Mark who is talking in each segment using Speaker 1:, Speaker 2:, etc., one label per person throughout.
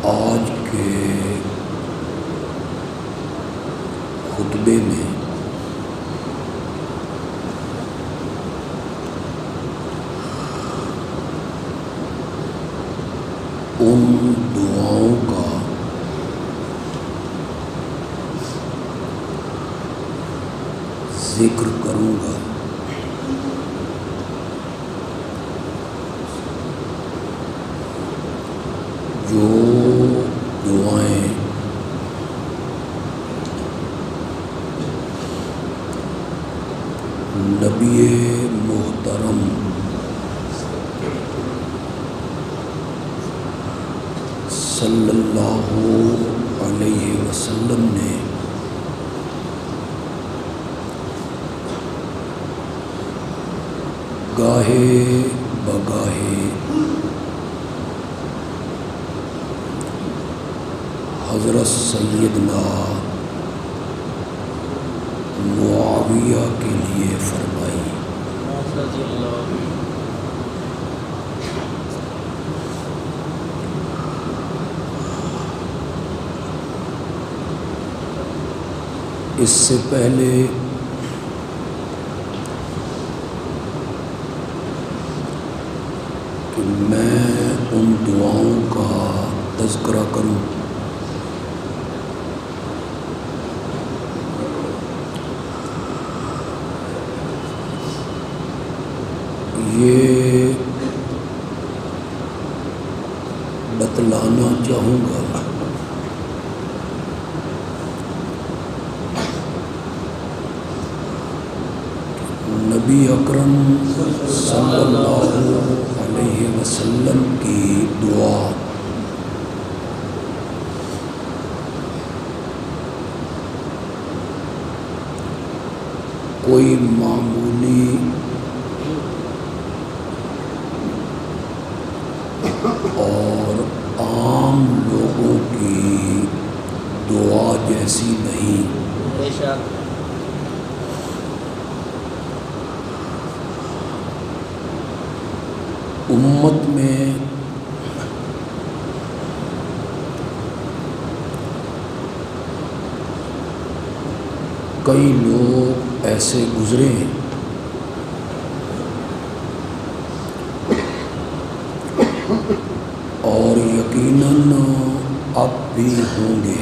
Speaker 1: آج کے خطبے میں ان دعاؤں کا ذکر کروں گا جو دعائیں نبی محترم صلی اللہ علیہ وسلم نے گاہے بگاہے حضرت سیدنا معاویہ کے لیے فرمائی۔ اس سے پہلے کہ میں ان دعاؤں کا تذکرہ کروں، یہ بتلانا چاہوں گا نبی اکرم صلی اللہ علیہ وسلم کی دعا کوئی معمولی اور عام لوگوں کی دعا جیسی نہیں۔ امت میں کئی لوگ ایسے گزرے ہیں اور یقیناً اب بھی ہوں گے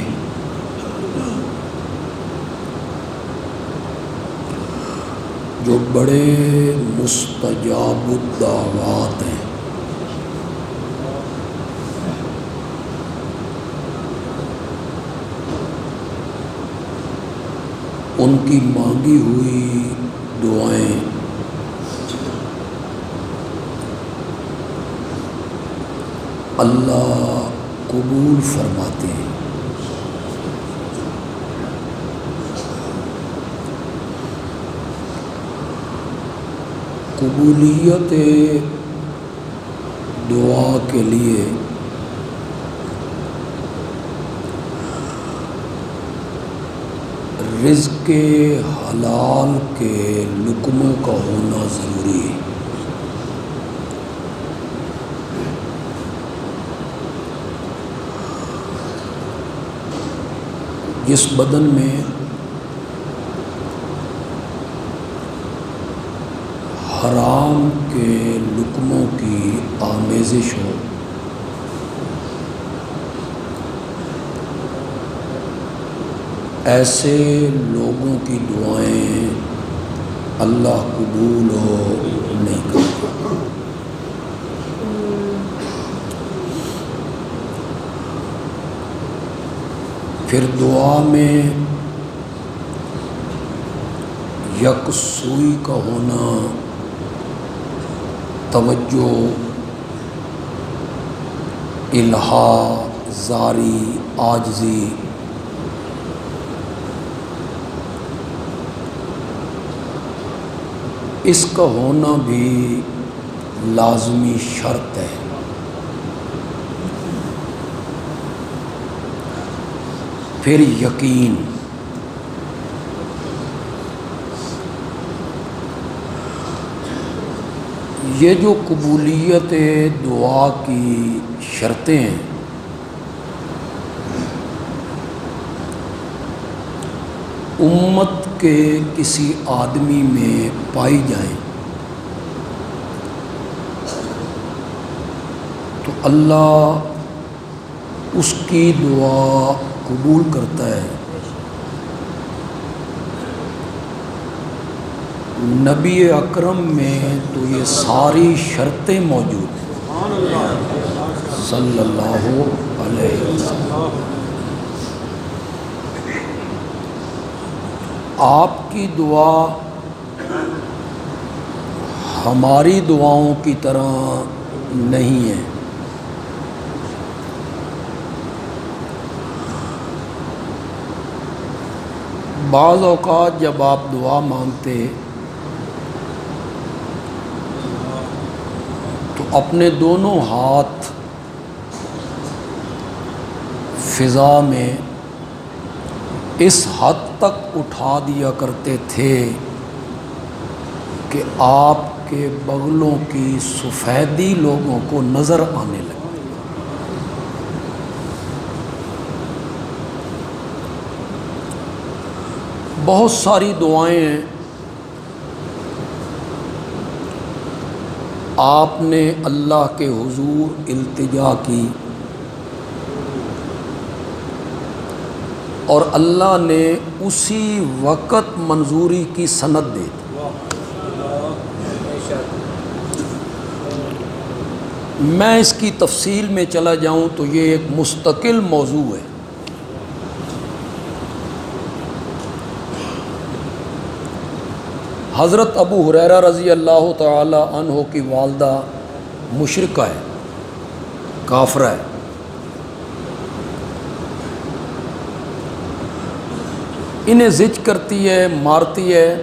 Speaker 1: جو بڑے مستجاب الدعوات ہیں، ان کی مانگی ہوئی دعائیں اللہ قبول فرماتے ہیں۔ قبولیت دعا کے لیے رزق حلال کے لقموں کا ہونا ضروری ہے۔ جس بدن میں حرام کے لقموں کی آمیزش ہو، ایسے لوگوں کی دعائیں اللہ قبول نہیں کرتا۔ پھر دعا میں یکسوئی کا ہونا، توجہ، الہا، زاری، عاجزی، اس کا ہونا بھی لازمی شرط ہے۔ پھر یقین، یہ جو قبولیت دعا کی شرطیں ہیں امت کے کسی آدمی میں پائی جائیں تو اللہ اس کی دعا قبول کرتا ہے۔ نبی اکرم میں تو یہ ساری شرطیں موجود ہیں صلی اللہ علیہ وسلم۔ آپ کی دعا ہماری دعاؤں کی طرح نہیں ہے۔ بعض اوقات جب آپ دعا مانگتے تو اپنے دونوں ہاتھ فضا میں اس حد تک اٹھا دیا کرتے تھے کہ آپ کے بغلوں کی سفیدی لوگوں کو نظر آنے لگی۔ بہت ساری دعائیں ہیں آپ نے اللہ کے حضور التجا کی اور اللہ نے اسی وقت منظوری کی سند دے دی۔ میں اس کی تفصیل میں چلا جاؤں تو یہ ایک مستقل موضوع ہے۔ حضرت ابو ہریرہ رضی اللہ تعالی عنہ کی والدہ مشرکہ ہے، کافرہ ہے۔ انہیں زج کرتی ہے، مارتی ہے،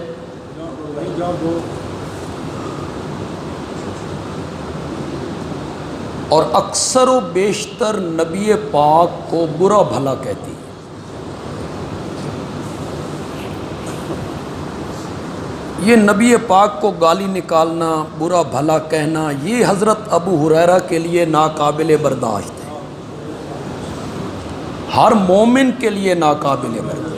Speaker 1: اور اکثر و بیشتر نبی پاک کو برا بھلا کہتی ہے۔ یہ نبی پاک کو گالی نکالنا، برا بھلا کہنا، یہ حضرت ابو ہریرہ کے لیے ناقابل برداشت ہے، ہر مومن کے لیے ناقابل برداشت۔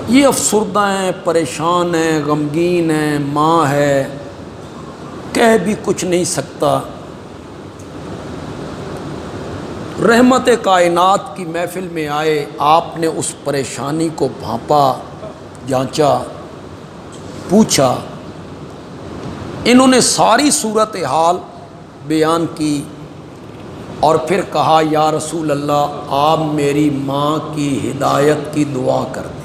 Speaker 1: یہ افسردہ ہیں، پریشان ہیں، غمگین ہیں، ماں ہے، کہہ بھی کچھ نہیں سکتا۔ رحمت کائنات کی محفل میں آئے، آپ نے اس پریشانی کو بھانپا، جانچا، پوچھا۔ انہوں نے ساری صورتحال بیان کی اور پھر کہا یا رسول اللہ آپ میری ماں کی ہدایت کی دعا کر دیں۔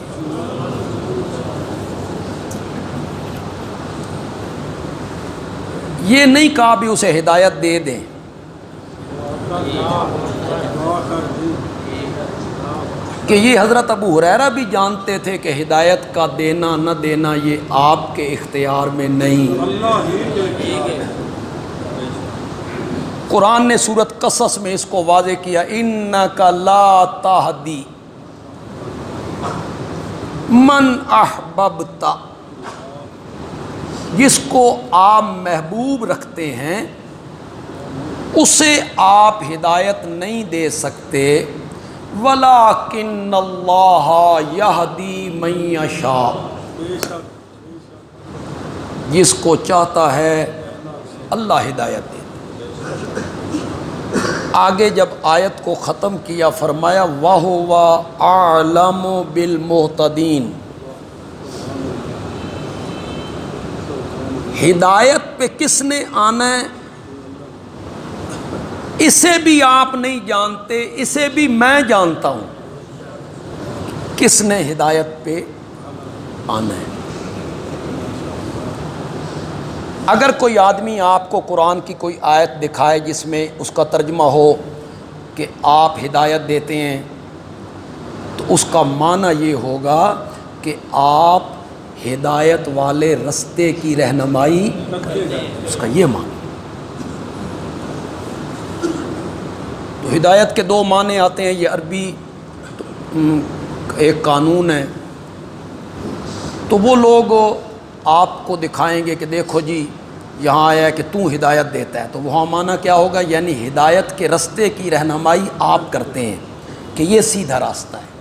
Speaker 1: یہ نہیں کہا بھی اسے ہدایت دے دیں، کہ یہ حضرت ابو ہریرہ بھی جانتے تھے کہ ہدایت کا دینا نہ دینا یہ آپ کے اختیار میں نہیں۔ قرآن نے سورۃ قصص میں اس کو واضح کیا، اِنَّكَ لَا تَهْدِي مَنْ أَحْبَبْتَ، جس کو آپ محبوب رکھتے ہیں اسے آپ ہدایت نہیں دے سکتے، وَلَٰكِنَّ اللَّهَ يَهْدِي مَن يَشَاءُ، جس کو چاہتا ہے اللہ ہدایت دے۔ آگے جب آیت کو ختم کیا فرمایا وَهُوَ أَعْلَمُ بِالْمُهْتَدِينَ، ہدایت پہ کس نے آنا ہے اسے بھی آپ نہیں جانتے، اسے بھی میں جانتا ہوں کس نے ہدایت پہ آنا ہے۔ اگر کوئی آدمی آپ کو قرآن کی کوئی آیت دکھائے جس میں اس کا ترجمہ ہو کہ آپ ہدایت دیتے ہیں، تو اس کا معنی یہ ہوگا کہ آپ ہدایت والے رستے کی رہنمائی، اس کا یہ معنی۔ تو ہدایت کے دو معنی آتے ہیں، یہ عربی ایک قانون ہے، تو وہ لوگ آپ کو دکھائیں گے کہ دیکھو جی یہاں آیا ہے کہ تو ہدایت دیتا ہے، تو وہاں معنی کیا ہوگا، یعنی ہدایت کے رستے کی رہنمائی آپ کرتے ہیں۔ کہ یہ سیدھا راستہ ہے،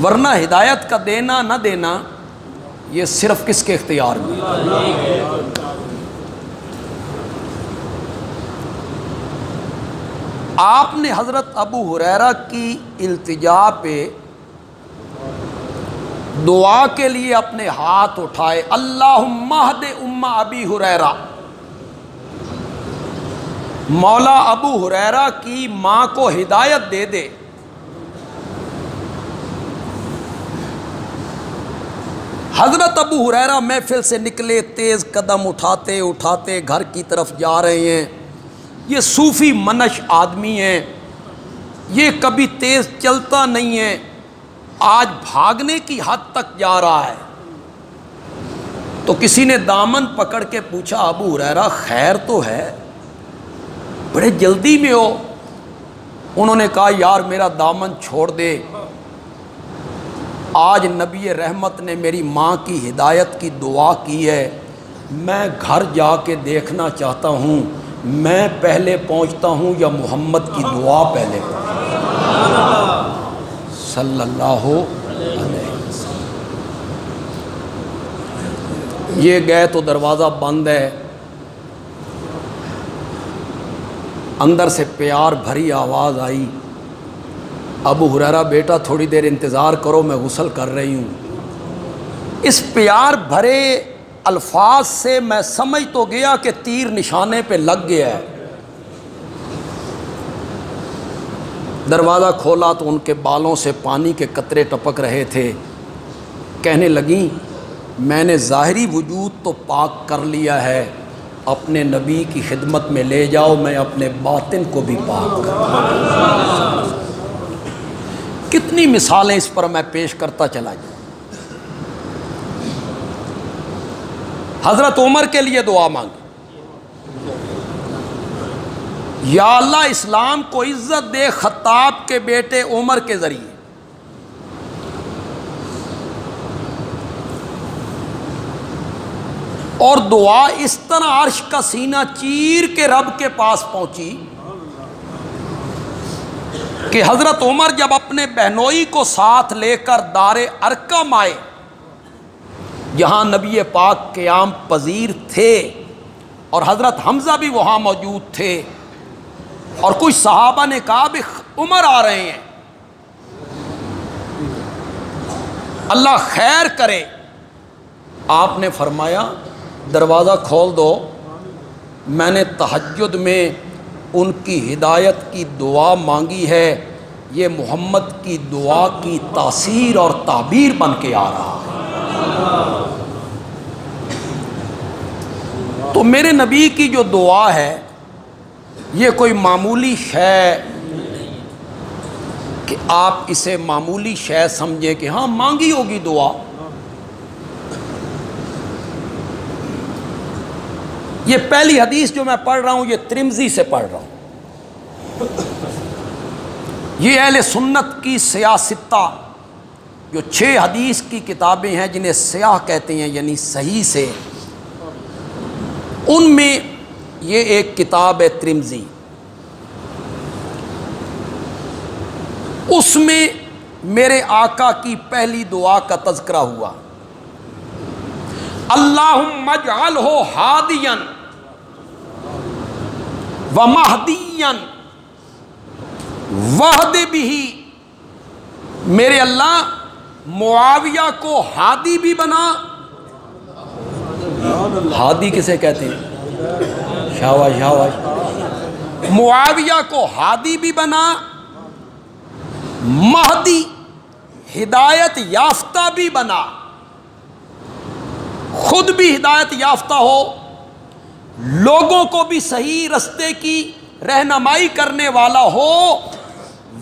Speaker 1: ورنہ ہدایت کا دینا نہ دینا یہ صرف کس کے اختیار میں؟ آپ نے حضرت ابو ہریرہ کی التجا پہ دعا کے لیے اپنے ہاتھ اٹھائے، اللہم اہد ام ابی ہریرہ، مولا ابو ہریرہ کی ماں کو ہدایت دے دے۔ حضرت ابو ہریرہ محفل سے نکلے، تیز قدم اٹھاتے اٹھاتے گھر کی طرف جا رہے ہیں۔ یہ صوفی منش آدمی ہیں، یہ کبھی تیز چلتا نہیں ہے، آج بھاگنے کی حد تک جا رہا ہے۔ تو کسی نے دامن پکڑ کے پوچھا، ابو ہریرہ خیر تو ہے، بڑے جلدی میں ہو؟ انہوں نے کہا یار میرا دامن چھوڑ دے، آج نبی رحمت نے میری ماں کی ہدایت کی دعا کی ہے، میں گھر جا کے دیکھنا چاہتا ہوں میں پہلے پہنچتا ہوں یا محمد کی دعا پہلے صلی اللہ علیہ وسلم۔ یہ گئے تو دروازہ بند ہے، اندر سے پیار بھری آواز آئی، ابو ہریرہ بیٹا تھوڑی دیر انتظار کرو، میں غسل کر رہی ہوں۔ اس پیار بھرے الفاظ سے میں سمجھ تو گیا کہ تیر نشانے پہ لگ گیا ہے۔ دروازہ کھولا تو ان کے بالوں سے پانی کے قطرے ٹپک رہے تھے۔ کہنے لگیں میں نے ظاہری وجود تو پاک کر لیا ہے، اپنے نبی کی خدمت میں لے جاؤ، میں اپنے باطن کو بھی پاک کر۔ کتنی مثالیں اس پر میں پیش کرتا چلا جاؤں۔ حضرت عمر کے لیے دعا مانگی، یا اللہ اسلام کو عزت دے خطاب کے بیٹے عمر کے ذریعے۔ اور دعا اس طرح عرش کا سینہ چیر کے رب کے پاس پہنچی کہ حضرت عمر جب اپنے بہنوئی کو ساتھ لے کر دار ارقم آئے، جہاں نبی پاک قیام پذیر تھے، اور حضرت حمزہ بھی وہاں موجود تھے، اور کچھ صحابہ نے کہا بھی عمر آ رہے ہیں، اللہ خیر کرے۔ آپ نے فرمایا دروازہ کھول دو، میں نے تہجد میں ان کی ہدایت کی دعا مانگی ہے، یہ محمد کی دعا کی تاثیر اور تعبیر بن کے آ رہا ہے۔ تو میرے نبی کی جو دعا ہے یہ کوئی معمولی شے کہ آپ اسے معمولی شے سمجھیں کہ ہاں مانگی ہوگی دعا۔ یہ پہلی حدیث جو میں پڑھ رہا ہوں یہ ترمذی سے پڑھ رہا ہوں۔ یہ اہل سنت کی سیاستہ جو 6 حدیث کی کتابیں ہیں جنہیں سیاہ کہتے ہیں یعنی صحیح سے، ان میں یہ ایک کتاب ہے ترمذی، اس میں میرے آقا کی پہلی دعا کا تذکرہ ہوا، اللہم اجعلہ ہادیا ومہدیا واہد بہ، میرے اللہ معاویہ کو ہادی بھی بنا۔ ہادی کسے کہتے ہیں؟ شاباش شاباش۔ معاویہ کو ہادی بھی بنا، مہدی ہدایت یافتہ بھی بنا، خود بھی ہدایت یافتہ ہو، لوگوں کو بھی صحیح رستے کی رہنمائی کرنے والا ہو،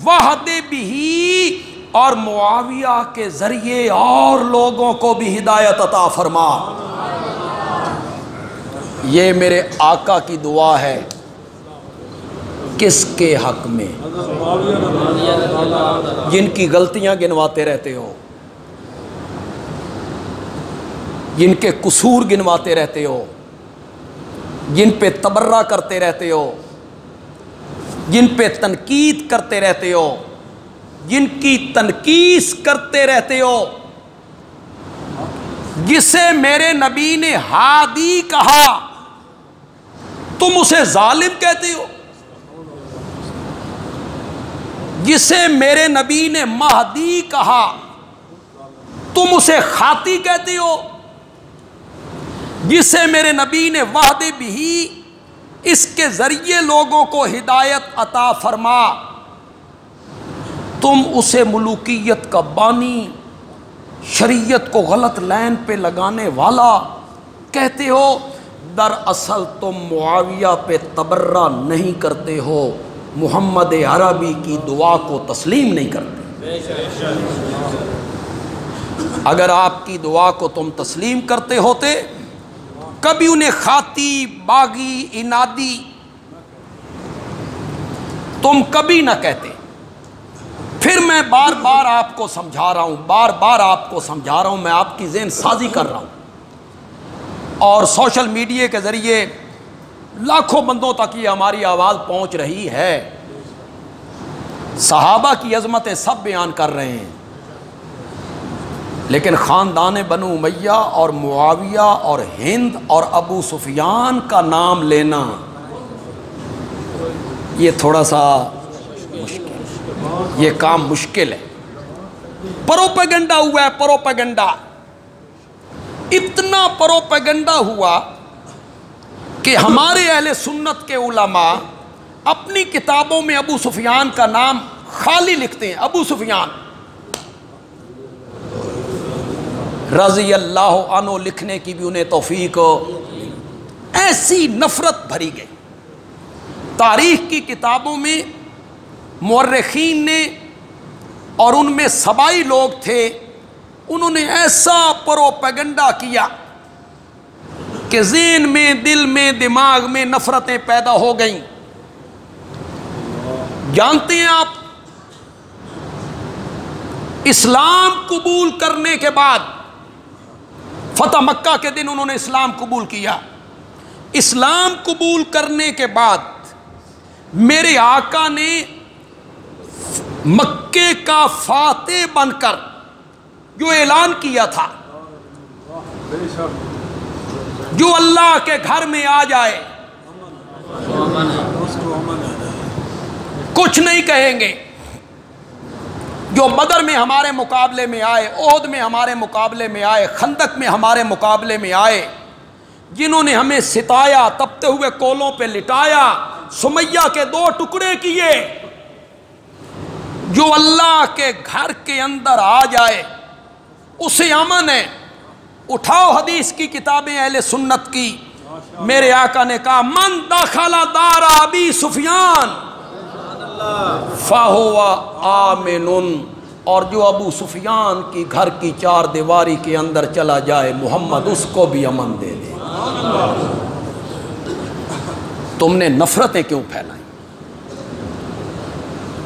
Speaker 1: وحد بھی، اور معاویہ کے ذریعے اور لوگوں کو بھی ہدایت عطا فرما۔ یہ میرے آقا کی دعا ہے، کس کے حق میں؟ جن کی غلطیاں گنواتے رہتے ہو، جن کے قصور گنواتے رہتے ہو، جن پہ تبرہ کرتے رہتے ہو، جن پہ تنقید کرتے رہتے ہو، جن کی تنقیس کرتے رہتے ہو، جسے میرے نبی نے ہادی کہا تم اسے ظالم کہتے ہو، جسے میرے نبی نے مہدی کہا تم اسے خاطی کہتے ہو، جسے میرے نبی نے وعدے بھی اس کے ذریعے لوگوں کو ہدایت عطا فرما تم اسے ملوکیت کا بانی، شریعت کو غلط لائن پہ لگانے والا کہتے ہو۔ دراصل تم معاویہ پہ تبرہ نہیں کرتے ہو، محمد عربی کی دعا کو تسلیم نہیں کرتے۔ اگر آپ کی دعا کو تم تسلیم کرتے ہوتے کبھی انہیں خاطی، باغی، انادی تم کبھی نہ کہتے۔ پھر میں بار بار آپ کو سمجھا رہا ہوں، میں آپ کی ذہن سازی کر رہا ہوں، اور سوشل میڈیا کے ذریعے لاکھوں بندوں تک یہ ہماری آواز پہنچ رہی ہے۔ صحابہ کی عظمتیں سب بیان کر رہے ہیں، لیکن خاندان بنو امیہ اور معاویہ اور ہند اور ابو سفیان کا نام لینا یہ تھوڑا سا مشکل، یہ کام مشکل ہے۔ پروپیگنڈا ہوا ہے، پروپیگنڈا، اتنا پروپیگنڈا ہوا کہ ہمارے اہل سنت کے علماء اپنی کتابوں میں ابو سفیان کا نام خالی لکھتے ہیں، ابو سفیان رضی اللہ عنہ لکھنے کی بھی انہیں توفیق ہو۔ ایسی نفرت بھری گئی تاریخ کی کتابوں میں، مورخین نے، اور ان میں سبائی لوگ تھے، انہوں نے ایسا پروپیگنڈا کیا کہ ذہن میں، دل میں، دماغ میں نفرتیں پیدا ہو گئیں۔ جانتے ہیں آپ، اسلام قبول کرنے کے بعد، فتح مکہ کے دن انہوں نے اسلام قبول کیا، اسلام قبول کرنے کے بعد میرے آقا نے مکے کا فاتح بن کر جو اعلان کیا تھا، جو اللہ کے گھر میں آ جائے کچھ نہیں کہیں گے، جو بدر میں ہمارے مقابلے میں آئے، احد میں ہمارے مقابلے میں آئے، خندق میں ہمارے مقابلے میں آئے، جنہوں نے ہمیں ستایا، تپتے ہوئے کولوں پہ لٹایا، سمیہ کے 2 ٹکڑے کیے، جو اللہ کے گھر کے اندر آ جائے اسے امن ہے۔ اٹھاؤ حدیث کی کتابیں اہل سنت کی، میرے آقا نے کہا من دخل دار ابی سفیان فَهُوَ آمِنٌ، اور جو ابو سفیان کی گھر کی 4 دیواری کے اندر چلا جائے محمد اس کو بھی امن دے دے۔ تم نے نفرتیں کیوں پھیلائیں؟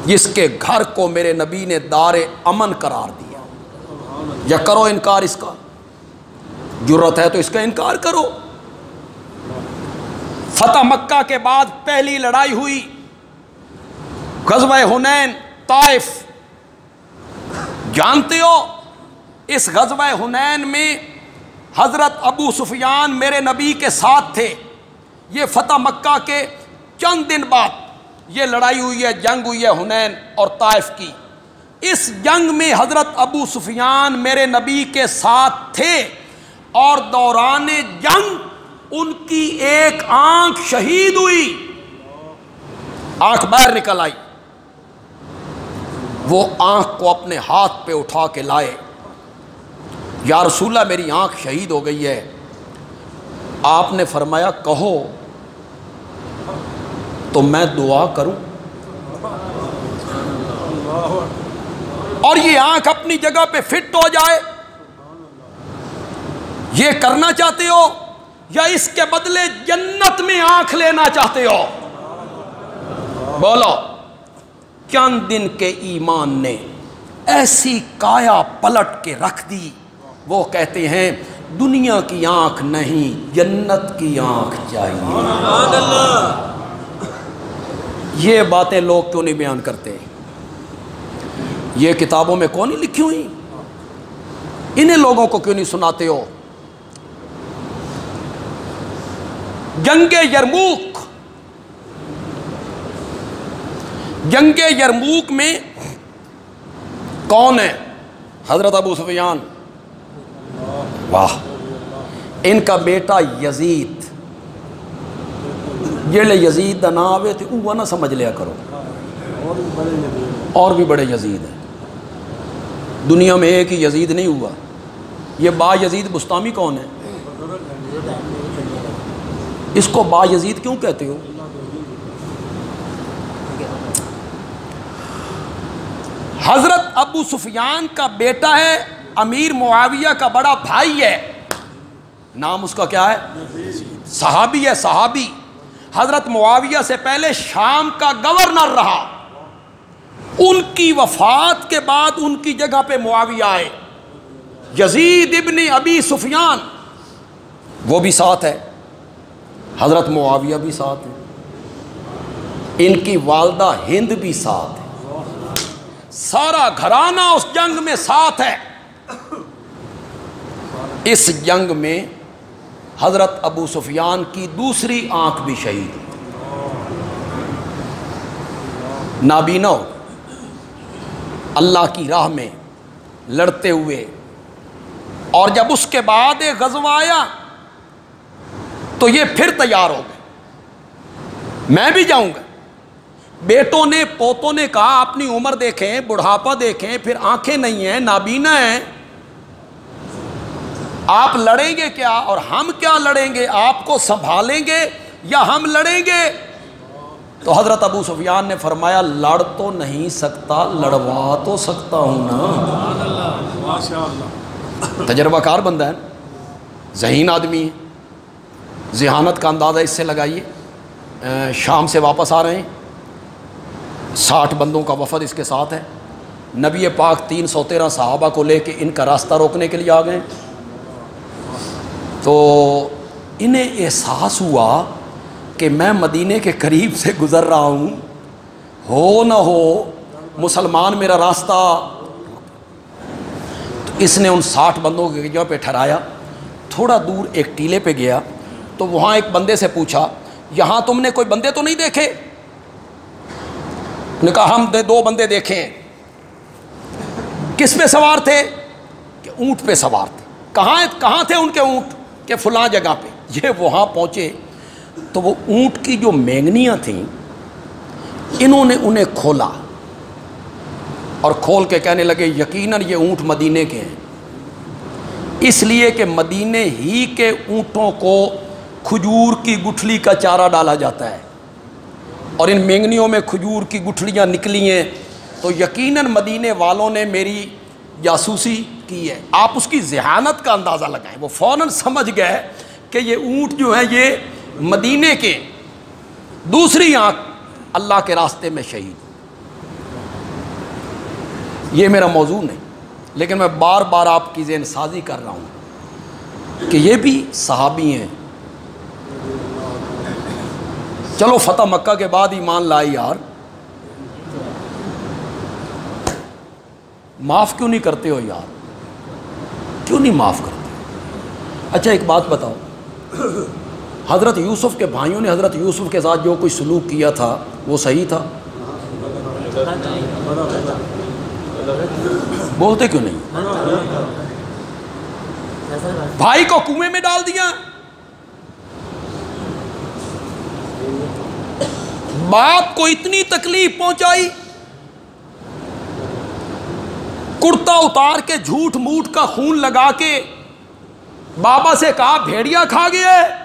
Speaker 1: جس کے گھر کو میرے نبی نے دار امن قرار دیا، یا کرو انکار اس کا، جرت ہے تو اس کا انکار کرو۔ فتح مکہ کے بعد پہلی لڑائی ہوئی، غزوہ حنین، طائف، جانتے ہو اس غزوہ حنین میں حضرت ابو سفیان میرے نبی کے ساتھ تھے۔ یہ فتح مکہ کے چند دن بعد یہ لڑائی ہوئی ہے، جنگ ہوئی ہے حنین اور طائف کی۔ اس جنگ میں حضرت ابو سفیان میرے نبی کے ساتھ تھے، اور دوران جنگ ان کی ایک آنکھ شہید ہوئی، آنکھ باہر نکل آئی۔ وہ آنکھ کو اپنے ہاتھ پہ اٹھا کے لائے، یا رسول اللہ میری آنکھ شہید ہو گئی ہے۔ آپ نے فرمایا کہو تو میں دعا کروں، اور یہ آنکھ اپنی جگہ پہ فٹ ہو جائے۔ یہ کرنا چاہتے ہو یا اس کے بدلے جنت میں آنکھ لینا چاہتے ہو؟ بولو۔ چند دن کے ایمان نے ایسی کایا پلٹ کے رکھ دی، وہ کہتے ہیں دنیا کی آنکھ نہیں، جنت کی آنکھ چاہیے۔ یہ باتیں لوگ کیوں نہیں بیان کرتے؟ یہ کتابوں میں کون نہیں لکھی ہوئی؟ انہیں لوگوں کو کیوں نہیں سناتے ہو؟ جنگ یرموک، جنگ یرموک میں کون ہے؟ حضرت ابو سفیان، واہ، ان کا بیٹا یزید، جیڑے یزید دا نام آوے تھے وہ نہ سمجھ لیا کرو، اور بھی بڑے یزید ہیں دنیا میں، ایک ہی یزید نہیں ہوا۔ یہ با یزید بستامی کون ہے؟ اس کو با یزید کیوں کہتے ہو؟ حضرت ابو سفیان کا بیٹا ہے، امیر معاویہ کا بڑا بھائی ہے، نام اس کا کیا ہے؟ صحابی ہے، صحابی، حضرت معاویہ سے پہلے شام کا گورنر رہا، ان کی وفات کے بعد ان کی جگہ پہ معاویہ آئے، یزید ابن ابی سفیان، وہ بھی ساتھ ہے، حضرت معاویہ بھی ساتھ ہے، ان کی والدہ ہند بھی ساتھ ہے، سارا گھرانہ اس جنگ میں ساتھ ہے۔ اس جنگ میں حضرت ابو سفیان کی دوسری آنکھ بھی شہید، نابینا ہو، اللہ کی راہ میں لڑتے ہوئے۔ اور جب اس کے بعد ایک غزوہ آیا تو یہ پھر تیار ہو گئے، میں بھی جاؤں گا۔ بیٹوں نے، پوتوں نے کہا اپنی عمر دیکھیں، بڑھاپا دیکھیں، پھر آنکھیں نہیں ہیں، نابینا ہیں، آپ لڑیں گے کیا اور ہم کیا لڑیں گے؟ آپ کو سنبھالیں گے یا ہم لڑیں گے؟ تو حضرت ابو سفیان نے فرمایا لڑ تو نہیں سکتا، لڑوا تو سکتا ہوں نا۔ تجربہ کار بندہ ہے، ذہین آدمی ہے، ذہانت کا اندازہ اس سے لگائیے۔ شام سے واپس آ رہے ہیں، 60 بندوں کا وفد اس کے ساتھ ہے، نبی پاک 313 صحابہ کو لے کے ان کا راستہ روکنے کے لیے آ گئے۔ تو انہیں احساس ہوا کہ میں مدینے کے قریب سے گزر رہا ہوں، ہو نہ ہو مسلمان میرا راستہ۔ تو اس نے ان 60 بندوں کی جگہ پہ ٹھہرایا، تھوڑا دور ایک ٹیلے پہ گیا تو وہاں ایک بندے سے پوچھا یہاں تم نے کوئی بندے تو نہیں دیکھے؟ نے کہا ہم 2 بندے دیکھے ہیں۔ کس پہ سوار تھے؟ کہ اونٹ پہ سوار تھے۔ کہاں تھے ان کے اونٹ؟ کہ فلاں جگہ پہ۔ یہ وہاں پہنچے تو وہ اونٹ کی جو مینگنیاں تھیں انہوں نے انہیں کھولا اور کھول کے کہنے لگے یقیناً یہ اونٹ مدینے کے ہیں، اس لیے کہ مدینے ہی کے اونٹوں کو کھجور کی گٹھلی کا چارہ ڈالا جاتا ہے، اور ان مینگنیوں میں کھجور کی گٹھلیاں نکلی ہیں، تو یقیناً مدینے والوں نے میری جاسوسی کی ہے۔ آپ اس کی ذہانت کا اندازہ لگائیں، وہ فوراً سمجھ گئے کہ یہ اونٹ جو ہیں یہ مدینے کے۔ دوسری آنکھ اللہ کے راستے میں شہید۔ یہ میرا موضوع نہیں، لیکن میں بار بار آپ کی ذہن سازی کر رہا ہوں کہ یہ بھی صحابی ہیں۔ چلو فتح مکہ کے بعد ایمان لائی یار، معاف کیوں نہیں کرتے ہو یار؟ کیوں نہیں معاف کرتے؟ اچھا ایک بات بتاؤ، حضرت یوسف کے بھائیوں نے حضرت یوسف کے ساتھ جو کوئی سلوک کیا تھا وہ صحیح تھا؟ بولتے کیوں نہیں؟ بھائی کو کنویں میں ڈال دیا، باپ کو اتنی تکلیف پہنچائی، کرتا اتار کے جھوٹ موٹ کا خون لگا کے بابا سے کہا بھیڑیا کھا گیا ہے۔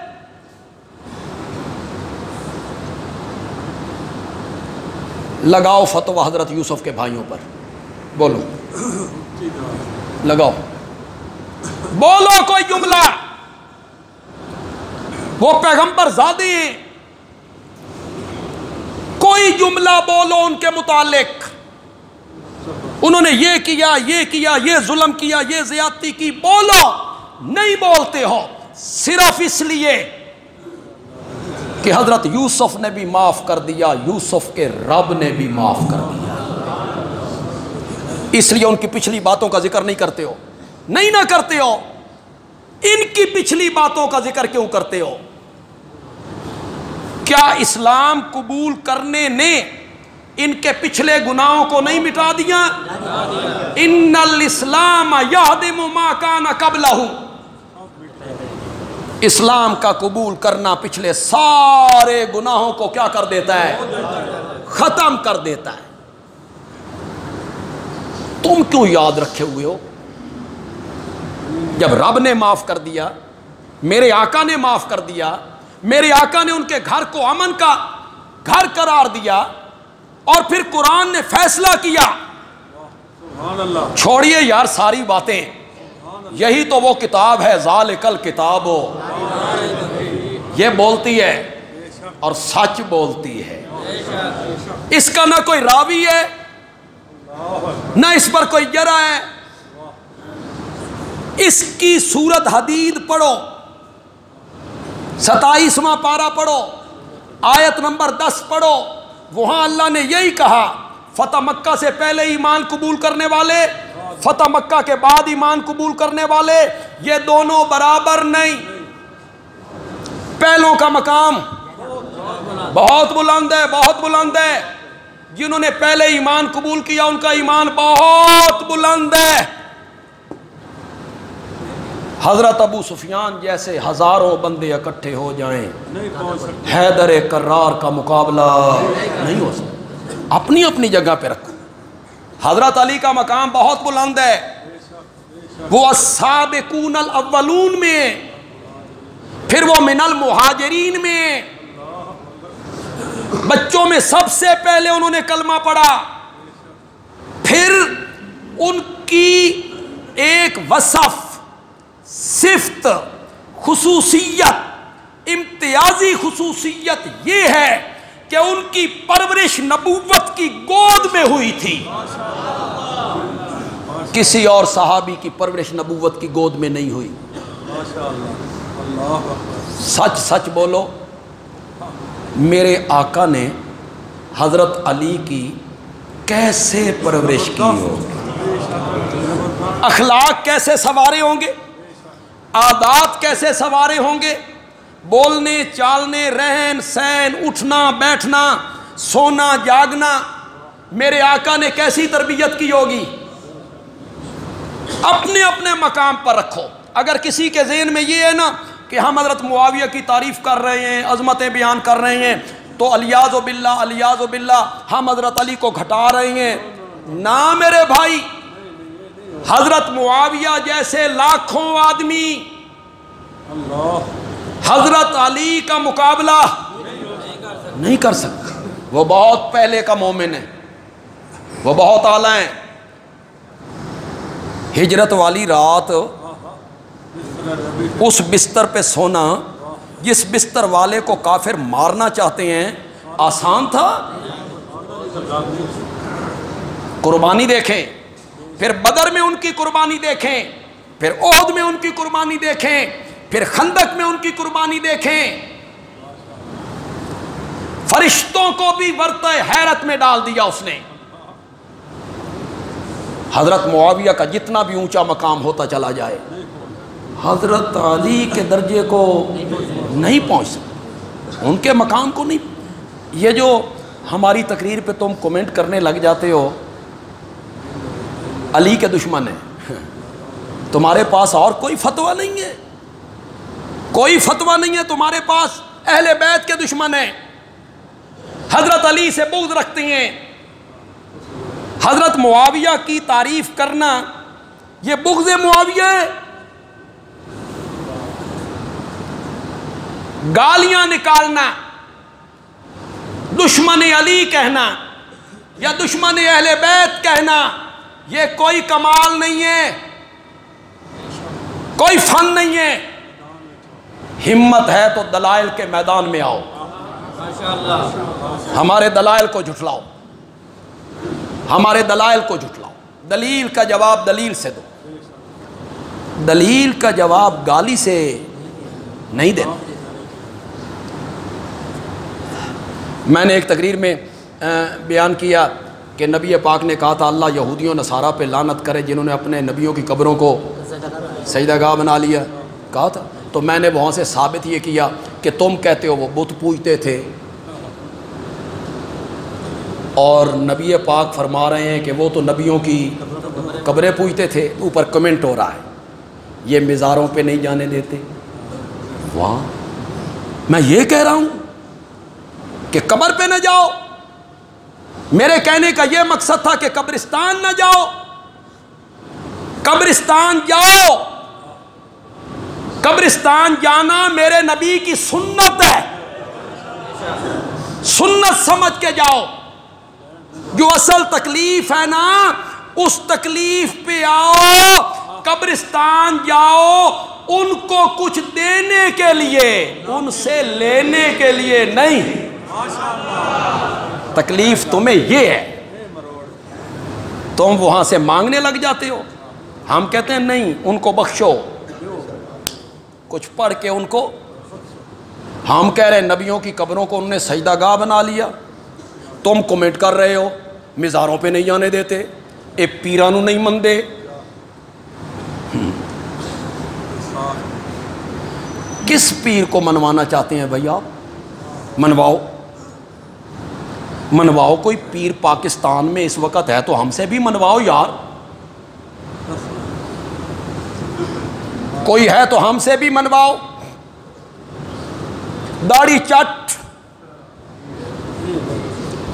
Speaker 1: لگاؤ فتویٰ حضرت یوسف کے بھائیوں پر، بولو لگاؤ، بولو کوئی جملہ، وہ پیغمبر زادے ہیں، کوئی جملہ بولو ان کے متعلق، انہوں نے یہ کیا، یہ ظلم کیا، یہ زیادتی کی، بولو۔ نہیں بولتے ہو صرف اس لیے کہ حضرت یوسف نے بھی معاف کر دیا، یوسف کے رب نے بھی معاف کر دیا۔ اس لیے ان کی پچھلی باتوں کا ذکر نہیں کرتے ہو. نہیں نہ کرتے ہو, ان کی پچھلی باتوں کا ذکر کیوں کرتے ہو؟ کیا اسلام قبول کرنے نے ان کے پچھلے گناہوں کو نہیں مٹا دیا؟ ان الاسلام یہدم ما کان قبلہ. اسلام کا قبول کرنا پچھلے سارے گناہوں کو کیا کر دیتا ہے؟ ختم کر دیتا ہے. تم کیوں یاد رکھے ہوئے ہو؟ جب رب نے معاف کر دیا, میرے آقا نے معاف کر دیا, میرے آقا نے ان کے گھر کو امن کا گھر قرار دیا, اور پھر قرآن نے فیصلہ کیا. چھوڑیے یار ساری باتیں, یہی تو وہ کتاب ہے, ذالک الکتاب, یہ بولتی ہے اور سچ بولتی ہے. اس کا نہ کوئی راوی ہے نہ اس پر کوئی جرح ہے. اس کی سورت حدید پڑھو, 27واں پارہ پڑھو, آیت نمبر 10 پڑھو. وہاں اللہ نے یہی کہا, فتح مکہ سے پہلے ایمان قبول کرنے والے, فتح مکہ کے بعد ایمان قبول کرنے والے, یہ دونوں برابر نہیں. پہلوں کا مقام بہت بلند ہے, بہت بلند ہے. جنہوں نے پہلے ایمان قبول کیا ان کا ایمان بہت بلند ہے. حضرت ابو سفیان جیسے ہزاروں بندے اکٹھے ہو جائیں, حیدر کرار کا مقابلہ نہیں ہو سکتا. اپنی اپنی جگہ پہ رکھو. حضرت علی کا مقام بہت بلند ہے, وہ السابقون الاولون میں, پھر وہ من المہاجرین میں, بچوں میں سب سے پہلے انہوں نے کلمہ پڑھا. پھر ان کی ایک وصف, صفت, خصوصیت, امتیازی خصوصیت یہ ہے کہ ان کی پرورش نبوت کی گود میں ہوئی تھی. کسی اور صحابی کی پرورش نبوت کی گود میں نہیں ہوئی. سچ سچ بولو, میرے آقا نے حضرت علی کی کیسے پرورش کی ہو, اخلاق کیسے سنوارے ہوں گے, عادات کیسے سنوارے ہوں گے, بولنے چالنے, رہن سہن, اٹھنا بیٹھنا, سونا جاگنا, میرے آقا نے کیسی تربیت کی ہوگی. اپنے اپنے مقام پر رکھو. اگر کسی کے ذہن میں یہ ہے نا کہ ہم حضرت معاویہ کی تعریف کر رہے ہیں, عظمتیں بیان کر رہے ہیں, تو الیاذ باللہ الیاذ باللہ ہم حضرت علی کو گھٹا رہے ہیں. نہ میرے بھائی, حضرت معاویہ جیسے لاکھوں آدمی حضرت علی کا مقابلہ نہیں کر سکتا. وہ بہت پہلے کا مومن ہے, وہ بہت اعلیٰ ہیں. ہجرت والی رات اس بستر پہ سونا جس بستر والے کو کافر مارنا چاہتے ہیں آسان تھا؟ قربانی دیکھیں, پھر بدر میں ان کی قربانی دیکھیں, پھر احد میں ان کی قربانی دیکھیں, پھر خندق میں ان کی قربانی دیکھیں. فرشتوں کو بھی ورطہ حیرت میں ڈال دیا اس نے. حضرت معاویہ کا جتنا بھی اونچا مقام ہوتا چلا جائے, حضرت علی کے درجے کو نہیں پہنچ سکتا, ان کے مقام کو نہیں. یہ جو ہماری تقریر پہ تم کومنٹ کرنے لگ جاتے ہو علی کے دشمن ہیں, تمہارے پاس اور کوئی فتویٰ نہیں ہے, کوئی فتویٰ نہیں ہے تمہارے پاس. اہل بیت کے دشمن ہیں, حضرت علی سے بغض رکھتے ہیں. حضرت معاویہ کی تعریف کرنا یہ بغض معاویہ ہے. گالیاں نکالنا, دشمن علی کہنا یا دشمن اہل بیت کہنا, یہ کوئی کمال نہیں ہے, کوئی فن نہیں ہے. ہمت ہے تو دلائل کے میدان میں آؤ, ہمارے دلائل کو جھٹلاؤ, ہمارے دلائل کو جھٹلاؤ. دلیل کا جواب دلیل سے دو, دلیل کا جواب گالی سے نہیں دینا. میں نے ایک تقریر میں بیان کیا کہ نبی پاک نے کہا تھا اللہ یہودیوں نصارہ پہ لعنت کرے جنہوں نے اپنے نبیوں کی قبروں کو سجدہ گاہ بنا لیا؟ کہا تھا. تو میں نے وہاں سے ثابت یہ کیا کہ تم کہتے ہو وہ بت پوجتے تھے اور نبی پاک فرما رہے ہیں کہ وہ تو نبیوں کی قبریں پوجتے تھے. اوپر کمنٹ ہو رہا ہے یہ مزاروں پہ نہیں جانے دیتے. واہ، میں یہ کہہ رہا ہوں کہ قبر پہ نہ جاؤ. میرے کہنے کا یہ مقصد تھا کہ قبرستان نہ جاؤ. قبرستان جاؤ. قبرستان جانا میرے نبی کی سنت ہے. سنت سمجھ کے جاؤ. جو اصل تکلیف ہے نا اس تکلیف پہ آؤ. قبرستان جاؤ ان کو کچھ دینے کے لیے، ان سے لینے کے لیے نہیں. تکلیف تمہیں یہ ہے، تم وہاں سے مانگنے لگ جاتے ہو. ہم کہتے ہیں نہیں، ان کو بخشو، کچھ پڑھ کے ان کو. ہم کہہ رہے ہیں نبیوں کی قبروں کو انہوں نے سجدہ گاہ بنا لیا. تم کمنٹ کر رہے ہو مزاروں پہ نہیں جانے دیتے، اے پیرانو نہیں مندے. کس پیر کو منوانا چاہتے ہیں بھائی آپ؟ منواؤ، منواؤ. کوئی پیر پاکستان میں اس وقت ہے تو ہم سے بھی منواؤ یار. کوئی ہے تو ہم سے بھی منواؤ. داڑھی چٹ،